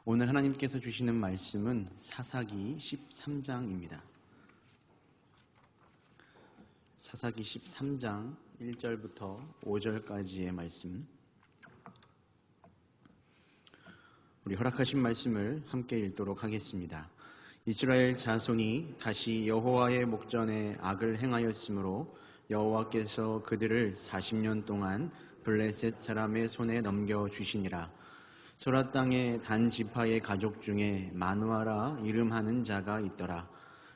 오늘 하나님께서 주시는 말씀은 사사기 13장입니다. 사사기 13장 1절부터 5절까지의 말씀, 우리 허락하신 말씀을 함께 읽도록 하겠습니다. 이스라엘 자손이 다시 여호와의 목전에 악을 행하였으므로 여호와께서 그들을 40년 동안 블레셋 사람의 손에 넘겨주시니라. 소라 땅의 단 지파의 가족 중에 마누아라 이름하는 자가 있더라.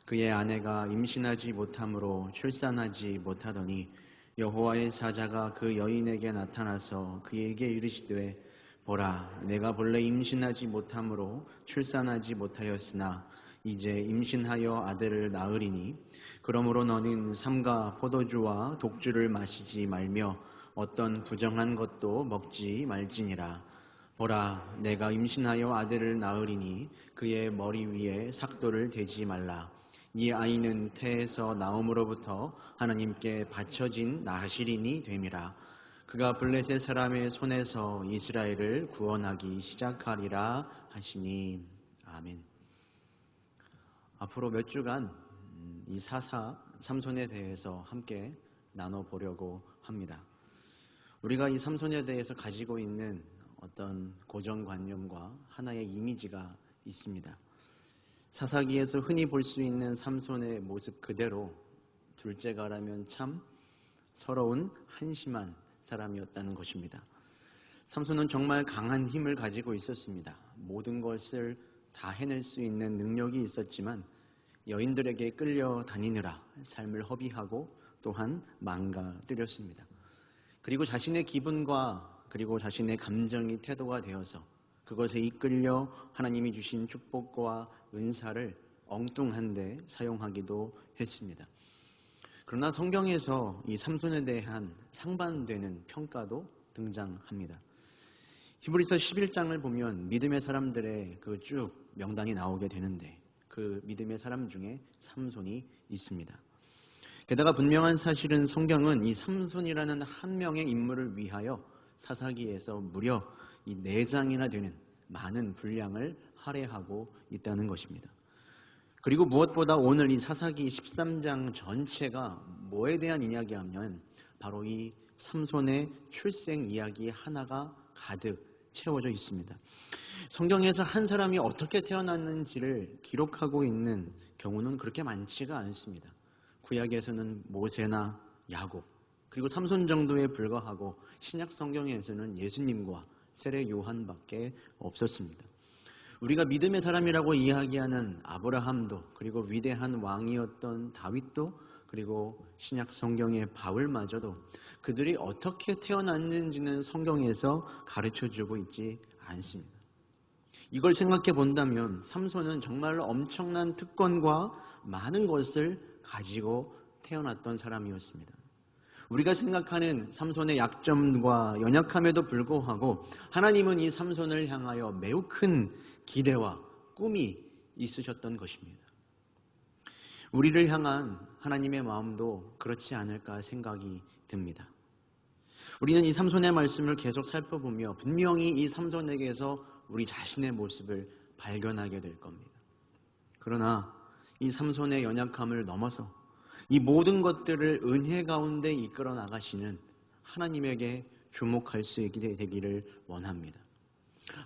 그의 아내가 임신하지 못함으로 출산하지 못하더니 여호와의 사자가 그 여인에게 나타나서 그에게 이르시되, 보라, 내가 본래 임신하지 못함으로 출산하지 못하였으나 이제 임신하여 아들을 낳으리니 그러므로 너는 삼가 포도주와 독주를 마시지 말며 어떤 부정한 것도 먹지 말지니라. 보라, 내가 임신하여 아들을 낳으리니 그의 머리 위에 삭도를 대지 말라. 이 아이는 태에서 나옴으로부터 하나님께 바쳐진 나시린이 됨이라. 그가 블레셋 사람의 손에서 이스라엘을 구원하기 시작하리라 하시니. 아멘. 앞으로 몇 주간 이 사사 삼손에 대해서 함께 나눠보려고 합니다. 우리가 이 삼손에 대해서 가지고 있는 어떤 고정관념과 하나의 이미지가 있습니다. 사사기에서 흔히 볼 수 있는 삼손의 모습 그대로 둘째가라면 참 서러운 한심한 사람이었다는 것입니다. 삼손은 정말 강한 힘을 가지고 있었습니다. 모든 것을 다 해낼 수 있는 능력이 있었지만 여인들에게 끌려다니느라 삶을 허비하고 또한 망가뜨렸습니다. 그리고 자신의 기분과 그리고 자신의 감정이 태도가 되어서 그것에 이끌려 하나님이 주신 축복과 은사를 엉뚱한데 사용하기도 했습니다. 그러나 성경에서 이 삼손에 대한 상반되는 평가도 등장합니다. 히브리서 11장을 보면 믿음의 사람들의 그 쭉 명단이 나오게 되는데 그 믿음의 사람 중에 삼손이 있습니다. 게다가 분명한 사실은 성경은 이 삼손이라는 한 명의 인물을 위하여 사사기에서 무려 이 4장이나 되는 많은 분량을 할애하고 있다는 것입니다. 그리고 무엇보다 오늘 이 사사기 13장 전체가 뭐에 대한 이야기하면 바로 이 삼손의 출생 이야기 하나가 가득 채워져 있습니다. 성경에서 한 사람이 어떻게 태어났는지를 기록하고 있는 경우는 그렇게 많지가 않습니다. 구약에서는 모세나 야곱, 그리고 삼손 정도에 불과하고 신약 성경에서는 예수님과 세례 요한밖에 없었습니다. 우리가 믿음의 사람이라고 이야기하는 아브라함도, 그리고 위대한 왕이었던 다윗도, 그리고 신약 성경의 바울마저도 그들이 어떻게 태어났는지는 성경에서 가르쳐주고 있지 않습니다. 이걸 생각해 본다면 삼손은 정말로 엄청난 특권과 많은 것을 가지고 태어났던 사람이었습니다. 우리가 생각하는 삼손의 약점과 연약함에도 불구하고 하나님은 이 삼손을 향하여 매우 큰 기대와 꿈이 있으셨던 것입니다. 우리를 향한 하나님의 마음도 그렇지 않을까 생각이 듭니다. 우리는 이 삼손의 말씀을 계속 살펴보며 분명히 이 삼손에게서 우리 자신의 모습을 발견하게 될 겁니다. 그러나 이 삼손의 연약함을 넘어서 이 모든 것들을 은혜 가운데 이끌어 나가시는 하나님에게 주목할 수 있게 되기를 원합니다.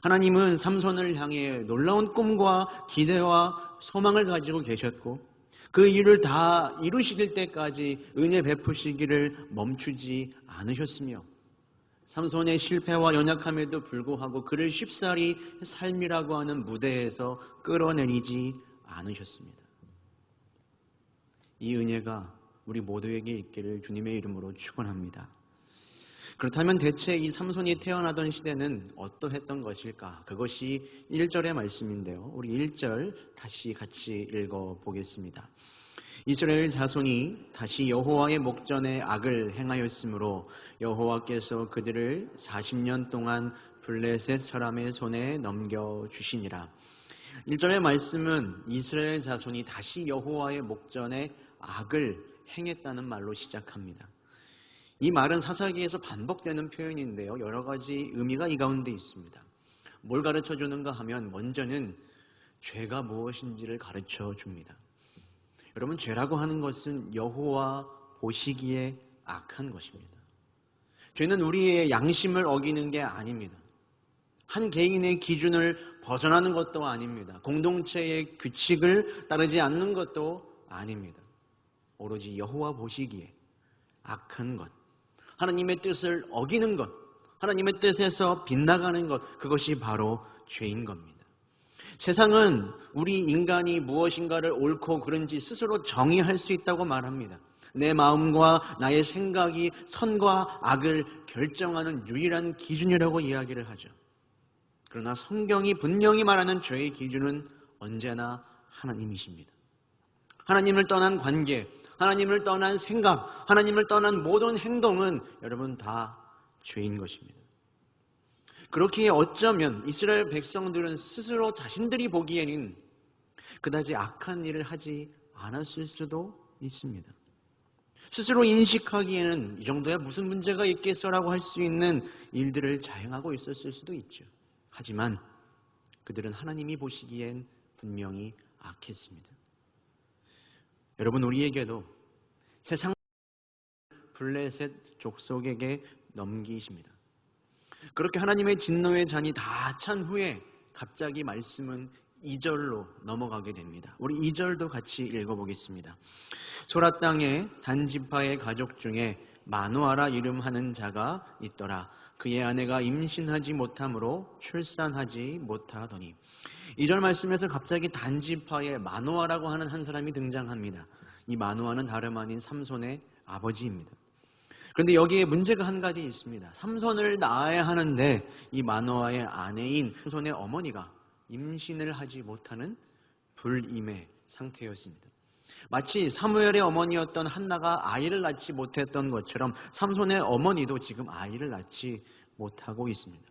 하나님은 삼손을 향해 놀라운 꿈과 기대와 소망을 가지고 계셨고 그 일을 다 이루실 때까지 은혜 베푸시기를 멈추지 않으셨으며 삼손의 실패와 연약함에도 불구하고 그를 쉽사리 삶이라고 하는 무대에서 끌어내리지 않으셨습니다. 이 은혜가 우리 모두에게 있기를 주님의 이름으로 축원합니다. 그렇다면 대체 이 삼손이 태어나던 시대는 어떠했던 것일까? 그것이 1절의 말씀인데요. 우리 1절 다시 같이 읽어보겠습니다. 이스라엘 자손이 다시 여호와의 목전에 악을 행하였으므로 여호와께서 그들을 40년 동안 블레셋 사람의 손에 넘겨주시니라. 1절의 말씀은 이스라엘 자손이 다시 여호와의 목전에 악을 행했다는 말로 시작합니다. 이 말은 사사기에서 반복되는 표현인데요. 여러 가지 의미가 이 가운데 있습니다. 뭘 가르쳐 주는가 하면 먼저는 죄가 무엇인지를 가르쳐 줍니다. 여러분, 죄라고 하는 것은 여호와 보시기에 악한 것입니다. 죄는 우리의 양심을 어기는 게 아닙니다. 한 개인의 기준을 벗어나는 것도 아닙니다. 공동체의 규칙을 따르지 않는 것도 아닙니다. 오로지 여호와 보시기에 악한 것, 하나님의 뜻을 어기는 것, 하나님의 뜻에서 빗나가는 것, 그것이 바로 죄인 겁니다. 세상은 우리 인간이 무엇인가를 옳고 그른지 스스로 정의할 수 있다고 말합니다. 내 마음과 나의 생각이 선과 악을 결정하는 유일한 기준이라고 이야기를 하죠. 그러나 성경이 분명히 말하는 죄의 기준은 언제나 하나님이십니다. 하나님을 떠난 관계, 하나님을 떠난 생각, 하나님을 떠난 모든 행동은 여러분 다 죄인 것입니다. 그렇기에 어쩌면 이스라엘 백성들은 스스로 자신들이 보기에는 그다지 악한 일을 하지 않았을 수도 있습니다. 스스로 인식하기에는 이 정도야 무슨 문제가 있겠어라고 할 수 있는 일들을 자행하고 있었을 수도 있죠. 하지만 그들은 하나님이 보시기엔 분명히 악했습니다. 여러분, 우리에게도 세상 블레셋 족속에게 넘기십니다. 그렇게 하나님의 진노의 잔이 다 찬 후에 갑자기 말씀은 2절로 넘어가게 됩니다. 우리 2절도 같이 읽어보겠습니다. 소라 땅에 단지파의 가족 중에 마누아라 이름하는 자가 있더라. 그의 아내가 임신하지 못함으로 출산하지 못하더니. 2절 말씀에서 갑자기 단지파의 마누아라고 하는 한 사람이 등장합니다. 이 마누아는 다름 아닌 삼손의 아버지입니다. 그런데 여기에 문제가 한 가지 있습니다. 삼손을 낳아야 하는데 이 마누아의 아내인 삼손의 어머니가 임신을 하지 못하는 불임의 상태였습니다. 마치 사무엘의 어머니였던 한나가 아이를 낳지 못했던 것처럼 삼손의 어머니도 지금 아이를 낳지 못하고 있습니다.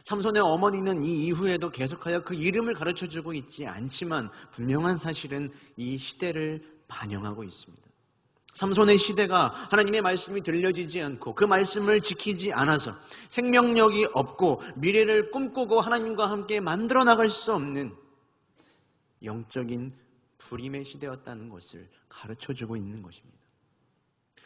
삼손의 어머니는 이 이후에도 계속하여 그 이름을 가르쳐주고 있지 않지만 분명한 사실은 이 시대를 반영하고 있습니다. 삼손의 시대가 하나님의 말씀이 들려지지 않고 그 말씀을 지키지 않아서 생명력이 없고 미래를 꿈꾸고 하나님과 함께 만들어 나갈 수 없는 영적인 불임의 시대였다는 것을 가르쳐주고 있는 것입니다.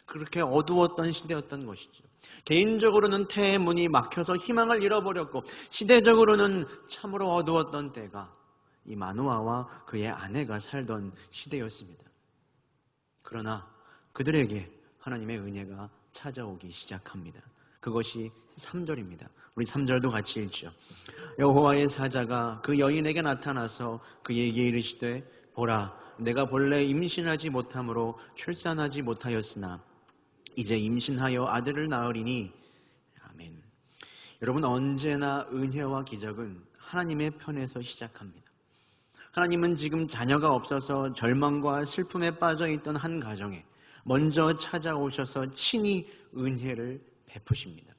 그렇게 어두웠던 시대였던 것이죠. 개인적으로는 태의 문이 막혀서 희망을 잃어버렸고 시대적으로는 참으로 어두웠던 때가 이 마누아와 그의 아내가 살던 시대였습니다. 그러나 그들에게 하나님의 은혜가 찾아오기 시작합니다. 그것이 3절입니다. 우리 3절도 같이 읽죠. 여호와의 사자가 그 여인에게 나타나서 그에게 이르시되 보라, 내가 본래 임신하지 못함으로 출산하지 못하였으나 이제 임신하여 아들을 낳으리니. 아멘. 여러분, 언제나 은혜와 기적은 하나님의 편에서 시작합니다. 하나님은 지금 자녀가 없어서 절망과 슬픔에 빠져있던 한 가정에 먼저 찾아오셔서 친히 은혜를 베푸십니다.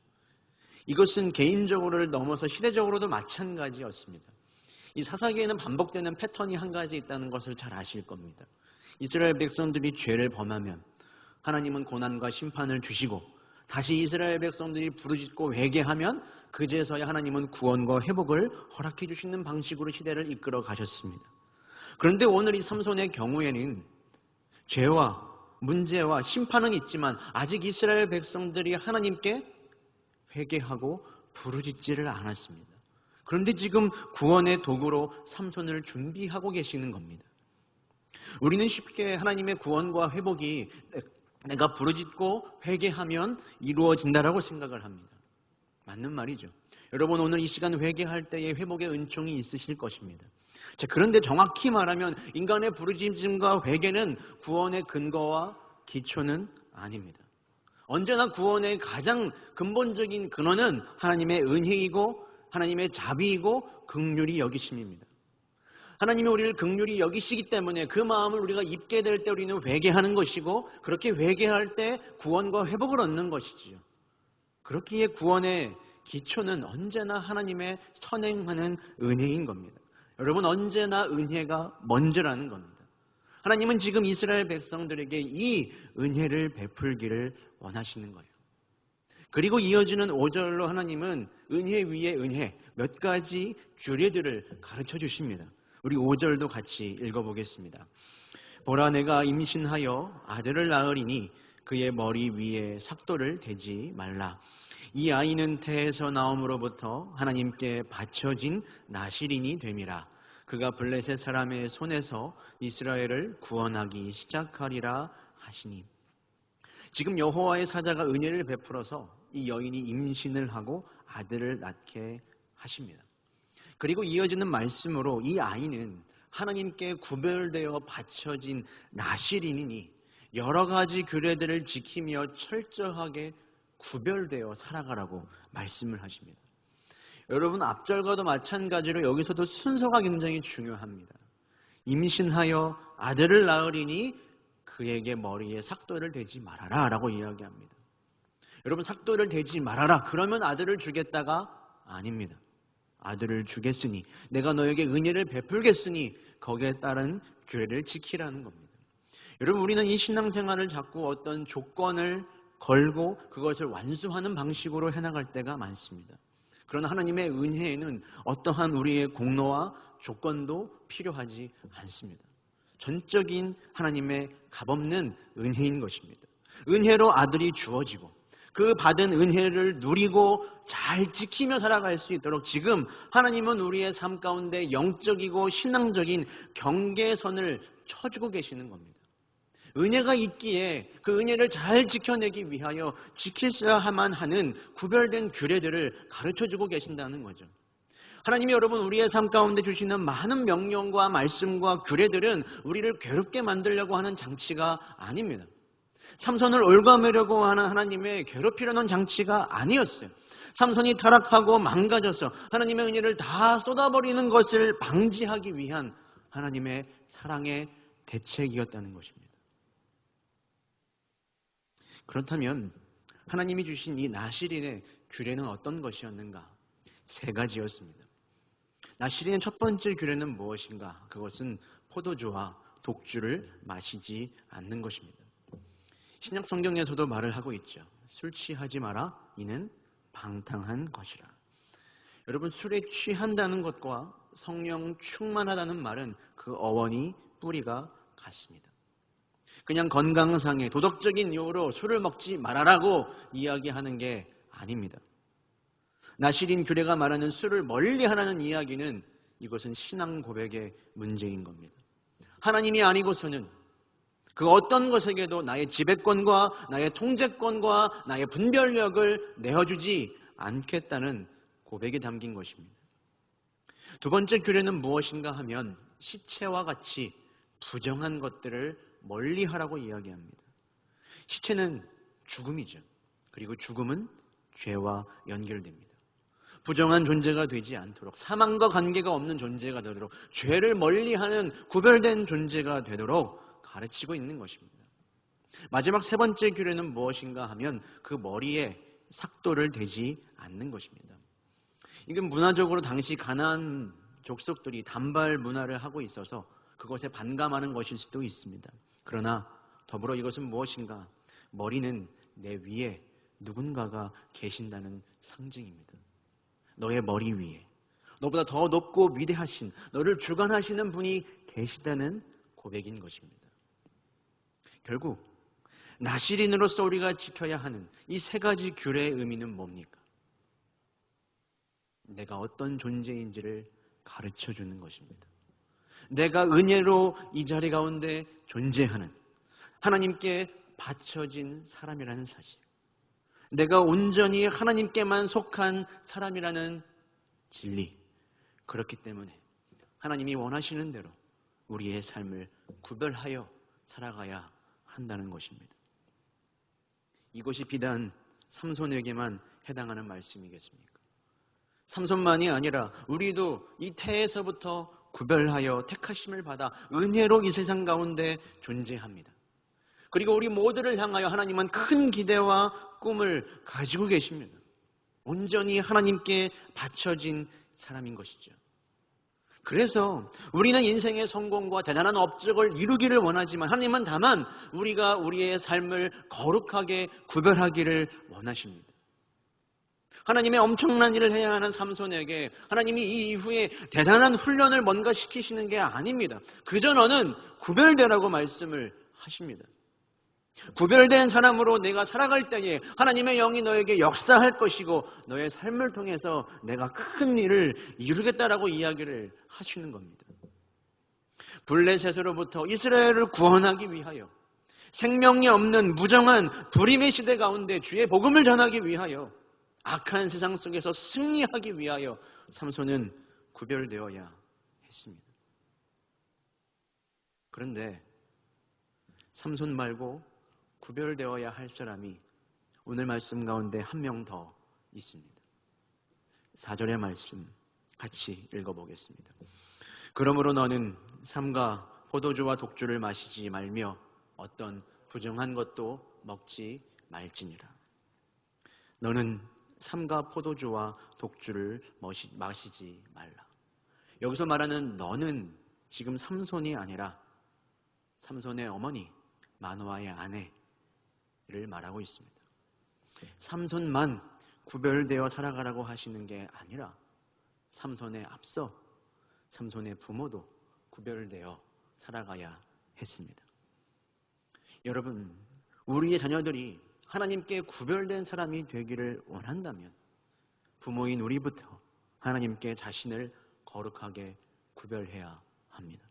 이것은 개인적으로를 넘어서 시대적으로도 마찬가지였습니다. 이 사사기에는 반복되는 패턴이 한 가지 있다는 것을 잘 아실 겁니다. 이스라엘 백성들이 죄를 범하면 하나님은 고난과 심판을 주시고 다시 이스라엘 백성들이 부르짖고 회개하면 그제서야 하나님은 구원과 회복을 허락해 주시는 방식으로 시대를 이끌어 가셨습니다. 그런데 오늘 이 삼손의 경우에는 죄와 문제와 심판은 있지만 아직 이스라엘 백성들이 하나님께 회개하고 부르짖지를 않았습니다. 그런데 지금 구원의 도구로 삼손을 준비하고 계시는 겁니다. 우리는 쉽게 하나님의 구원과 회복이 내가 부르짖고 회개하면 이루어진다라고 생각을 합니다. 맞는 말이죠. 여러분, 오늘 이 시간 회개할 때에 회복의 은총이 있으실 것입니다. 자, 그런데 정확히 말하면 인간의 부르짖음과 회개는 구원의 근거와 기초는 아닙니다. 언제나 구원의 가장 근본적인 근원은 하나님의 은혜이고 하나님의 자비이고 긍휼히 여기심입니다. 하나님이 우리를 긍휼히 여기시기 때문에 그 마음을 우리가 입게 될 때 우리는 회개하는 것이고 그렇게 회개할 때 구원과 회복을 얻는 것이지요. 그렇기에 구원의 기초는 언제나 하나님의 선행하는 은혜인 겁니다. 여러분, 언제나 은혜가 먼저라는 겁니다. 하나님은 지금 이스라엘 백성들에게 이 은혜를 베풀기를 원하시는 거예요. 그리고 이어지는 5절로 하나님은 은혜 위에 은혜, 몇 가지 규례들을 가르쳐 주십니다. 우리 5절도 같이 읽어보겠습니다. 보라, 내가 임신하여 아들을 낳으리니 그의 머리 위에 삭도를 대지 말라. 이 아이는 태에서 나옴으로부터 하나님께 바쳐진 나실인이 됨이라. 그가 블레셋 사람의 손에서 이스라엘을 구원하기 시작하리라 하시니. 지금 여호와의 사자가 은혜를 베풀어서 이 여인이 임신을 하고 아들을 낳게 하십니다. 그리고 이어지는 말씀으로 이 아이는 하나님께 구별되어 바쳐진 나실인이니 여러 가지 규례들을 지키며 철저하게 구별되어 살아가라고 말씀을 하십니다. 여러분, 앞절과도 마찬가지로 여기서도 순서가 굉장히 중요합니다. 임신하여 아들을 낳으리니 그에게 머리에 삭도를 대지 말아라 라고 이야기합니다. 여러분, 삭도를 대지 말아라 그러면 아들을 주겠다가 아닙니다. 아들을 주겠으니, 내가 너에게 은혜를 베풀겠으니 거기에 따른 규례를 지키라는 겁니다. 여러분, 우리는 이 신앙생활을 자꾸 어떤 조건을 걸고 그것을 완수하는 방식으로 해나갈 때가 많습니다. 그러나 하나님의 은혜에는 어떠한 우리의 공로와 조건도 필요하지 않습니다. 전적인 하나님의 값없는 은혜인 것입니다. 은혜로 아들이 주어지고 그 받은 은혜를 누리고 잘 지키며 살아갈 수 있도록 지금 하나님은 우리의 삶 가운데 영적이고 신앙적인 경계선을 쳐주고 계시는 겁니다. 은혜가 있기에 그 은혜를 잘 지켜내기 위하여 지키셔야만 하는 구별된 규례들을 가르쳐주고 계신다는 거죠. 하나님이 여러분 우리의 삶 가운데 주시는 많은 명령과 말씀과 규례들은 우리를 괴롭게 만들려고 하는 장치가 아닙니다. 삼손을 올가매려고 하는 하나님의 괴롭히려는 장치가 아니었어요. 삼손이 타락하고 망가져서 하나님의 은혜를 다 쏟아버리는 것을 방지하기 위한 하나님의 사랑의 대책이었다는 것입니다. 그렇다면 하나님이 주신 이 나실인의 규례는 어떤 것이었는가? 3가지였습니다. 나실인의 첫 번째 규례는 무엇인가? 그것은 포도주와 독주를 마시지 않는 것입니다. 신약 성경에서도 말을 하고 있죠. 술 취하지 마라. 이는 방탕한 것이라. 여러분, 술에 취한다는 것과 성령 충만하다는 말은 그 어원이 뿌리가 같습니다. 그냥 건강상의 도덕적인 이유로 술을 먹지 말아라고 이야기하는 게 아닙니다. 나실인 규례가 말하는 술을 멀리하라는 이야기는 이것은 신앙 고백의 문제인 겁니다. 하나님이 아니고서는 그 어떤 것에게도 나의 지배권과 나의 통제권과 나의 분별력을 내어주지 않겠다는 고백이 담긴 것입니다. 2번째 규례는 무엇인가 하면 시체와 같이 부정한 것들을 멀리하라고 이야기합니다. 시체는 죽음이죠. 그리고 죽음은 죄와 연결됩니다. 부정한 존재가 되지 않도록, 사망과 관계가 없는 존재가 되도록, 죄를 멀리하는 구별된 존재가 되도록 가르치고 있는 것입니다. 마지막 3번째 규례는 무엇인가 하면 그 머리에 삭도를 대지 않는 것입니다. 이건 문화적으로 당시 가나안 족속들이 단발 문화를 하고 있어서 그것에 반감하는 것일 수도 있습니다. 그러나 더불어 이것은 무엇인가? 머리는 내 위에 누군가가 계신다는 상징입니다. 너의 머리 위에 너보다 더 높고 위대하신, 너를 주관하시는 분이 계시다는 고백인 것입니다. 결국 나실인으로서 우리가 지켜야 하는 이 3가지 규례의 의미는 뭡니까? 내가 어떤 존재인지를 가르쳐주는 것입니다. 내가 은혜로 이 자리 가운데 존재하는, 하나님께 바쳐진 사람이라는 사실, 내가 온전히 하나님께만 속한 사람이라는 진리, 그렇기 때문에 하나님이 원하시는 대로 우리의 삶을 구별하여 살아가야 한다는 것입니다. 이것이 비단 삼손에게만 해당하는 말씀이겠습니까? 삼손만이 아니라 우리도 이 태에서부터 구별하여 택하심을 받아 은혜로 이 세상 가운데 존재합니다. 그리고 우리 모두를 향하여 하나님은 큰 기대와 꿈을 가지고 계십니다. 온전히 하나님께 바쳐진 사람인 것이죠. 그래서 우리는 인생의 성공과 대단한 업적을 이루기를 원하지만 하나님은 다만 우리가 우리의 삶을 거룩하게 구별하기를 원하십니다. 하나님의 엄청난 일을 해야 하는 삼손에게 하나님이 이 이후에 대단한 훈련을 뭔가 시키시는 게 아닙니다. 그저 너는 구별되라고 말씀을 하십니다. 구별된 사람으로 내가 살아갈 때에 하나님의 영이 너에게 역사할 것이고 너의 삶을 통해서 내가 큰 일을 이루겠다라고 이야기를 하시는 겁니다. 블레셋으로부터 이스라엘을 구원하기 위하여 생명이 없는 무정한 불임의 시대 가운데 주의 복음을 전하기 위하여 악한 세상 속에서 승리하기 위하여 삼손은 구별되어야 했습니다. 그런데 삼손 말고 구별되어야 할 사람이 오늘 말씀 가운데 한 명 더 있습니다. 4절의 말씀 같이 읽어보겠습니다. 그러므로 너는 삼가 포도주와 독주를 마시지 말며 어떤 부정한 것도 먹지 말지니라. 너는 삼가 포도주와 독주를 마시지 말라. 여기서 말하는 너는 지금 삼손이 아니라 삼손의 어머니 마노아의 아내를 말하고 있습니다. 삼손만 구별되어 살아가라고 하시는 게 아니라 삼손에 앞서 삼손의 부모도 구별되어 살아가야 했습니다. 여러분, 우리의 자녀들이 하나님께 구별된 사람이 되기를 원한다면 부모인 우리부터 하나님께 자신을 거룩하게 구별해야 합니다.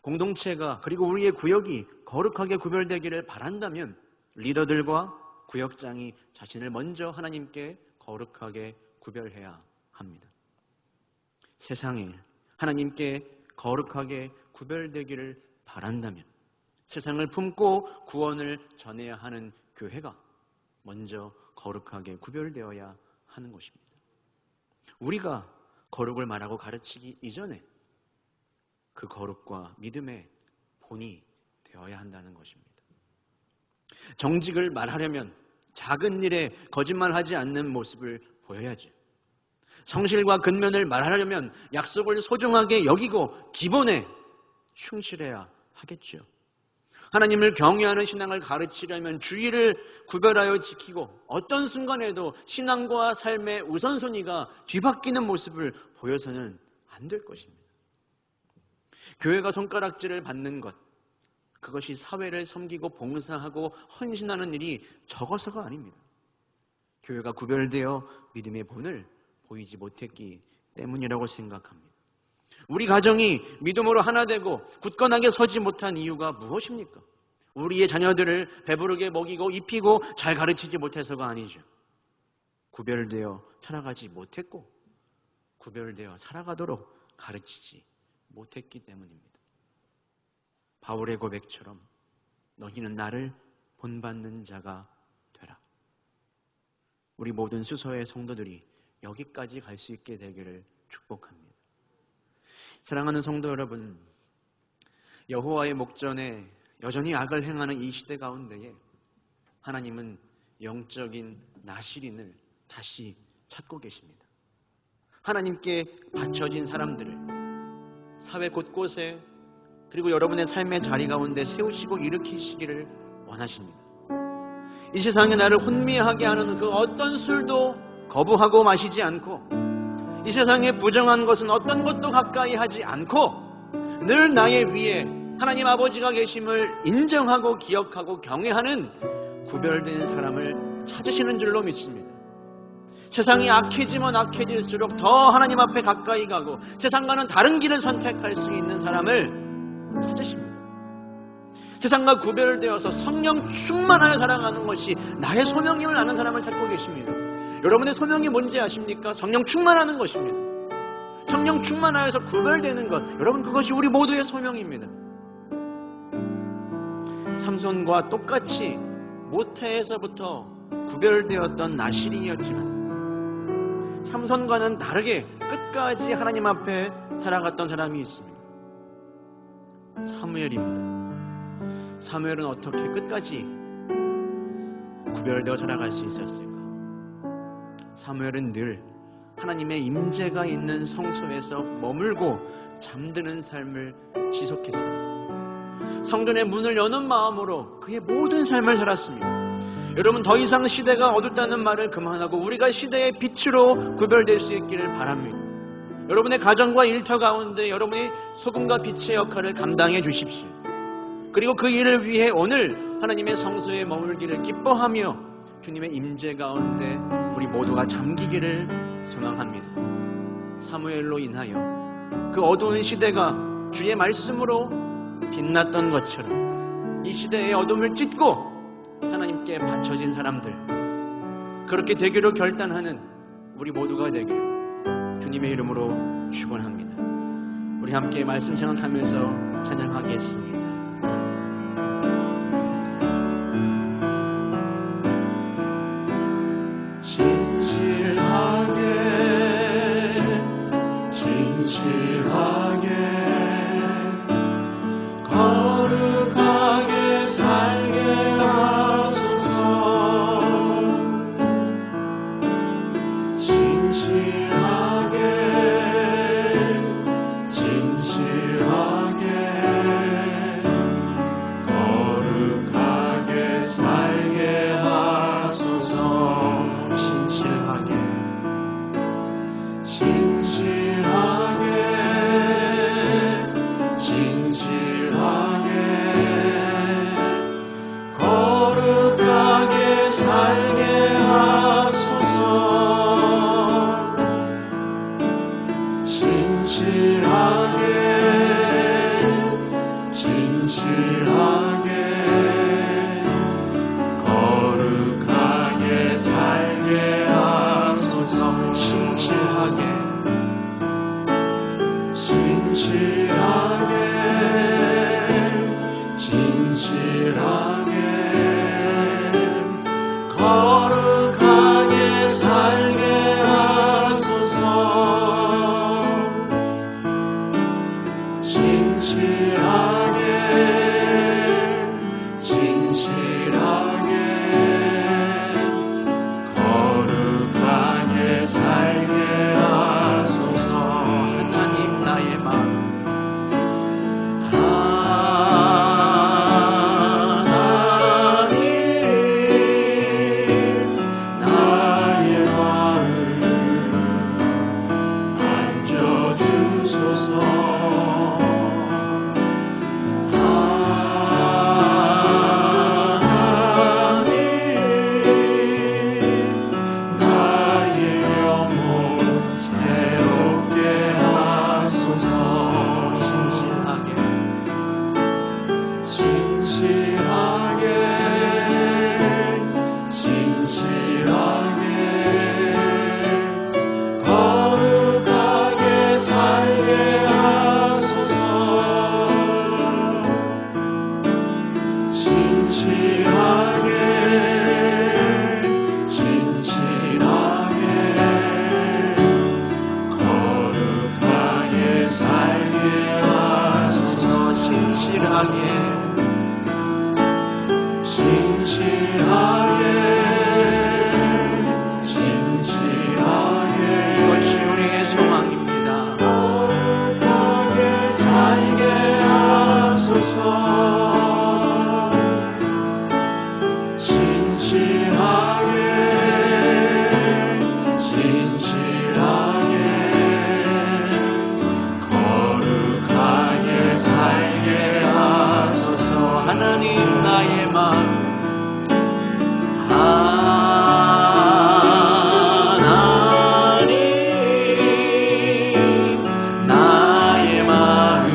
공동체가 그리고 우리의 구역이 거룩하게 구별되기를 바란다면 리더들과 구역장이 자신을 먼저 하나님께 거룩하게 구별해야 합니다. 세상에 하나님께 거룩하게 구별되기를 바란다면 세상을 품고 구원을 전해야 하는 교회가 먼저 거룩하게 구별되어야 하는 것입니다. 우리가 거룩을 말하고 가르치기 이전에 그 거룩과 믿음의 본이 되어야 한다는 것입니다. 정직을 말하려면 작은 일에 거짓말하지 않는 모습을 보여야죠. 성실과 근면을 말하려면 약속을 소중하게 여기고 기본에 충실해야 하겠죠. 하나님을 경외하는 신앙을 가르치려면 주의를 구별하여 지키고 어떤 순간에도 신앙과 삶의 우선순위가 뒤바뀌는 모습을 보여서는 안 될 것입니다. 교회가 손가락질을 받는 것, 그것이 사회를 섬기고 봉사하고 헌신하는 일이 적어서가 아닙니다. 교회가 구별되어 믿음의 본을 보이지 못했기 때문이라고 생각합니다. 우리 가정이 믿음으로 하나 되고 굳건하게 서지 못한 이유가 무엇입니까? 우리의 자녀들을 배부르게 먹이고 입히고 잘 가르치지 못해서가 아니죠. 구별되어 살아가지 못했고 구별되어 살아가도록 가르치지 못했기 때문입니다. 바울의 고백처럼 너희는 나를 본받는 자가 되라. 우리 모든 수서의 성도들이 여기까지 갈 수 있게 되기를 축복합니다. 사랑하는 성도 여러분, 여호와의 목전에 여전히 악을 행하는 이 시대 가운데에 하나님은 영적인 나실인을 다시 찾고 계십니다. 하나님께 바쳐진 사람들을 사회 곳곳에 그리고 여러분의 삶의 자리 가운데 세우시고 일으키시기를 원하십니다. 이 세상에 나를 혼미하게 하는 그 어떤 술도 거부하고 마시지 않고 이 세상에 부정한 것은 어떤 것도 가까이 하지 않고 늘 나의 위에 하나님 아버지가 계심을 인정하고 기억하고 경외하는 구별된 사람을 찾으시는 줄로 믿습니다. 세상이 악해지면 악해질수록 더 하나님 앞에 가까이 가고 세상과는 다른 길을 선택할 수 있는 사람을 찾으십니다. 세상과 구별되어서 성령 충만하여 살아가는 것이 나의 소명임을 아는 사람을 찾고 계십니다. 여러분의 소명이 뭔지 아십니까? 성령 충만하는 것입니다. 성령 충만하여서 구별되는 것, 여러분 그것이 우리 모두의 소명입니다. 삼손과 똑같이 모태에서부터 구별되었던 나실인이었지만 삼손과는 다르게 끝까지 하나님 앞에 살아갔던 사람이 있습니다. 사무엘입니다. 사무엘은 어떻게 끝까지 구별되어 살아갈 수 있었을까? 사무엘은 늘 하나님의 임재가 있는 성소에서 머물고 잠드는 삶을 지속했습니다. 성전의 문을 여는 마음으로 그의 모든 삶을 살았습니다. 여러분, 더 이상 시대가 어둡다는 말을 그만하고 우리가 시대의 빛으로 구별될 수 있기를 바랍니다. 여러분의 가정과 일터 가운데 여러분이 소금과 빛의 역할을 감당해 주십시오. 그리고 그 일을 위해 오늘 하나님의 성소에 머물기를 기뻐하며 주님의 임재 가운데 우리 모두가 잠기기를 소망합니다. 사무엘로 인하여 그 어두운 시대가 주의 말씀으로 빛났던 것처럼 이 시대의 어둠을 찢고 하나님께 바쳐진 사람들, 그렇게 되기로 결단하는 우리 모두가 되길 주님의 이름으로 축원합니다. 우리 함께 말씀 생각하면서 찬양하겠습니다. 진실하게 거룩하게 살게 하소서. 진실하게 거룩하게 살게 하소서. 진실하게 거룩하게 살게 하소서. 진실하게 거룩하게 살게 하소서. 진실하게 거룩하게 살게 하소서. 진실하게 거룩하게 살게 하소서. 하나님 나의 마음 이것이 우리의 소망입니다. 거룩하게 살게 하소서. 진실하게 거룩하게 살게 하소서. 하나님 나의 마음 나의 마음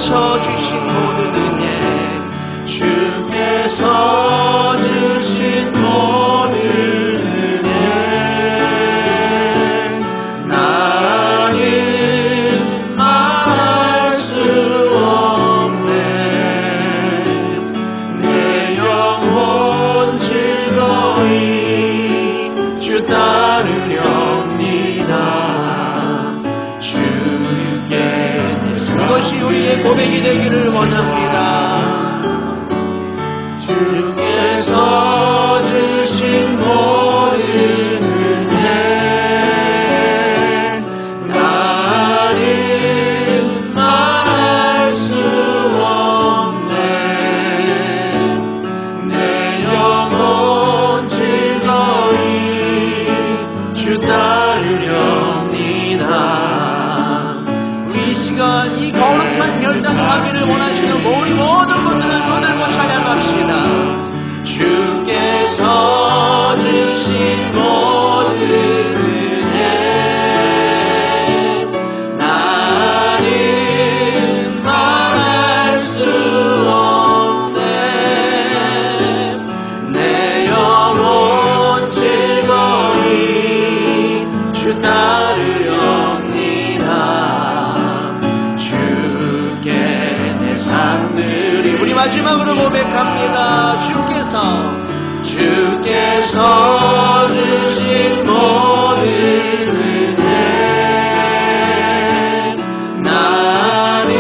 주께서 주신 모든 은혜, 주께서 주신 모든 은혜, 나는 말할 수 없네. 내 영혼 즐거이 주 따르렵니다. 주께 이것이 우리의 고백이 되기를 원합니다. 주께서 주신 모든 은혜, 나는 말할 수 없네. 내 영혼 즐거이 주 따르렵니다. 우리 이 시간 이 거룩한 결단을 하기를 원하시는 우리 모든 분들은 손들고 찬양합시다. 주께서 주신 모든 은혜, 나는 말할 수 없네. 내 영혼 즐거이 주 따르렵니다. 주께 내 삶 드리. 우리 마지막으로 고백합니다. 주께서 주신 모든 은혜, 나는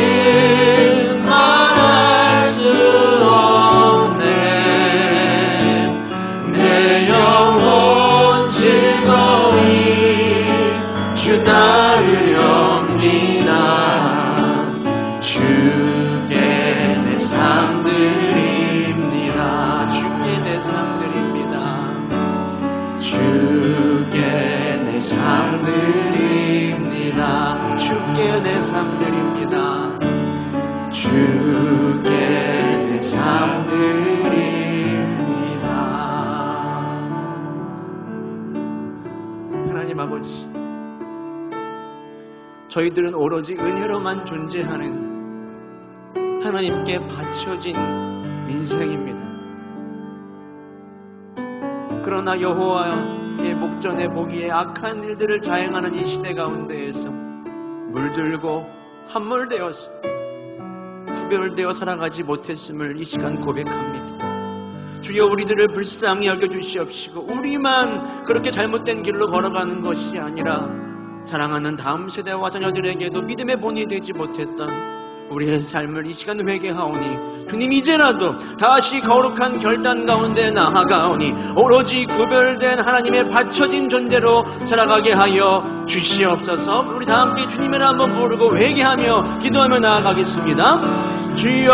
말할 수 없네. 내 영혼 즐거이 주 따르렵니다. 주께 내 삶 드립니다. 주께 내 삶 드립니다. 주께 내 삶 드립니다. 주께 내 삶 드립니다. 주께 내 삶 드립니다. 하나님 아버지, 저희들은 오로지 은혜로만 존재하는 하나님께 바쳐진 인생입니다. 그러나 여호와의 목전에 보기에 악한 일들을 자행하는 이 시대 가운데에서 물들고 함몰되어서 구별되어 살아가지 못했음을 이 시간 고백합니다. 주여, 우리들을 불쌍히 여겨주시옵시고 우리만 그렇게 잘못된 길로 걸어가는 것이 아니라 사랑하는 다음 세대와 자녀들에게도 믿음의 본이 되지 못했던 우리의 삶을 이 시간 회개하오니 주님, 이제라도 다시 거룩한 결단 가운데 나아가오니 오로지 구별된 하나님의 바쳐진 존재로 살아가게 하여 주시옵소서. 우리 다 함께 주님의 이름 한번 부르고 회개하며 기도하며 나아가겠습니다. 주여